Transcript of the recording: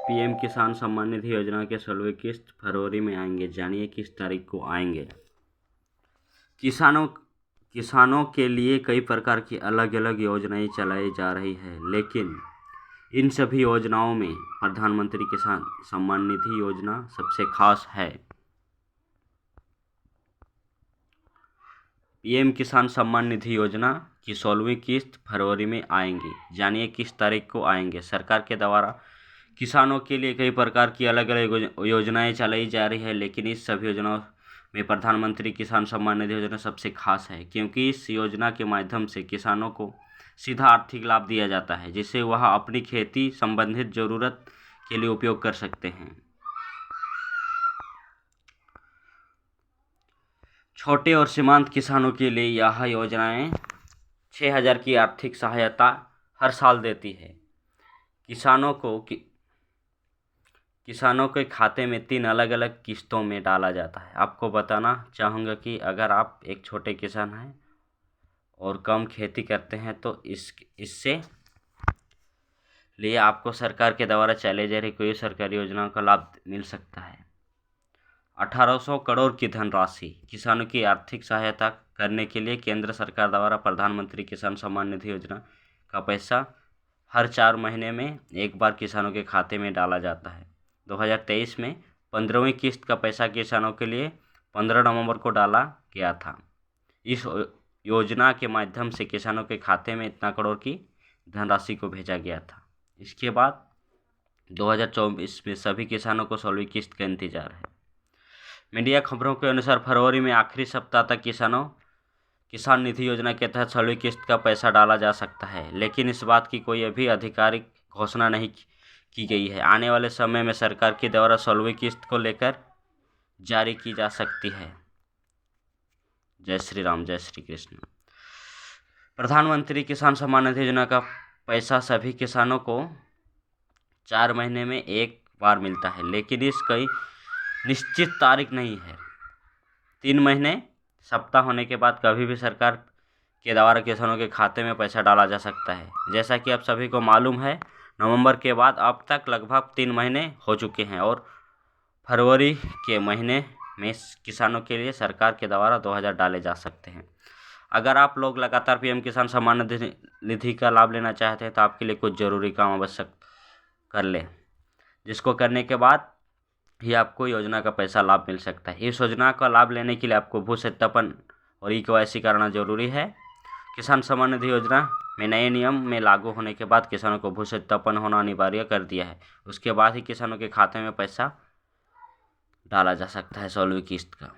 PM किसान सम्मान निधि योजना के 16वीं किस्त फरवरी में आएंगे, जानिए किस तारीख को आएंगे। किसानों के लिए कई प्रकार की अलग अलग योजनाएं चलाई जा रही है, लेकिन इन सभी योजनाओं में प्रधानमंत्री किसान सम्मान निधि योजना सबसे खास है। पीएम किसान सम्मान निधि योजना की 16वीं किस्त फरवरी में आएंगी, जानिए किस तारीख को आएंगे। सरकार के द्वारा किसानों के लिए कई प्रकार की अलग अलग योजनाएं चलाई जा रही है, लेकिन इस सभी योजनाओं में प्रधानमंत्री किसान सम्मान निधि योजना सबसे खास है, क्योंकि इस योजना के माध्यम से किसानों को सीधा आर्थिक लाभ दिया जाता है, जिसे वह अपनी खेती संबंधित जरूरत के लिए उपयोग कर सकते हैं। छोटे और सीमांत किसानों के लिए यह योजनाएं 6,000 की आर्थिक सहायता हर साल देती है। किसानों के खाते में 3 अलग अलग किस्तों में डाला जाता है। आपको बताना चाहूँगा कि अगर आप एक छोटे किसान हैं और कम खेती करते हैं तो इससे लिए आपको सरकार के द्वारा चलाई जा रही कोई सरकारी योजनाओं का लाभ मिल सकता है। 1800 करोड़ की धनराशि किसानों की आर्थिक सहायता करने के लिए केंद्र सरकार द्वारा प्रधानमंत्री किसान सम्मान निधि योजना का पैसा हर 4 महीने में एक बार किसानों के खाते में डाला जाता है। 2023 में 15वीं किस्त का पैसा किसानों के लिए 15 नवंबर को डाला गया था। इस योजना के माध्यम से किसानों के खाते में इतना करोड़ की धनराशि को भेजा गया था। इसके बाद 2024 में सभी किसानों को 16वीं किस्त का इंतजार है। मीडिया खबरों के अनुसार फरवरी में आखिरी सप्ताह तक किसान निधि योजना के तहत 16वीं किस्त का पैसा डाला जा सकता है, लेकिन इस बात की कोई अभी आधिकारिक घोषणा नहीं की गई है। आने वाले समय में सरकार के द्वारा 16वीं किस्त को लेकर जारी की जा सकती है। जय श्री राम, जय श्री कृष्ण। प्रधानमंत्री किसान सम्मान निधि योजना का पैसा सभी किसानों को 4 महीने में एक बार मिलता है, लेकिन इसकी निश्चित तारीख नहीं है। 3 महीने सप्ताह होने के बाद कभी भी सरकार के द्वारा किसानों के खाते में पैसा डाला जा सकता है। जैसा कि आप सभी को मालूम है, नवंबर के बाद अब तक लगभग 3 महीने हो चुके हैं और फरवरी के महीने में किसानों के लिए सरकार के द्वारा 2000 डाले जा सकते हैं। अगर आप लोग लगातार पीएम किसान सम्मान निधि का लाभ लेना चाहते हैं तो आपके लिए कुछ ज़रूरी काम अवश्य कर लें, जिसको करने के बाद ही आपको योजना का पैसा लाभ मिल सकता है। इस योजना का लाभ लेने के लिए आपको भू सत्यापन और ई-केवाईसी करना जरूरी है। किसान सम्मान निधि योजना में नए नियम में लागू होने के बाद किसानों को भू सत्यापन होना अनिवार्य कर दिया है। उसके बाद ही किसानों के खाते में पैसा डाला जा सकता है 16वीं किस्त का।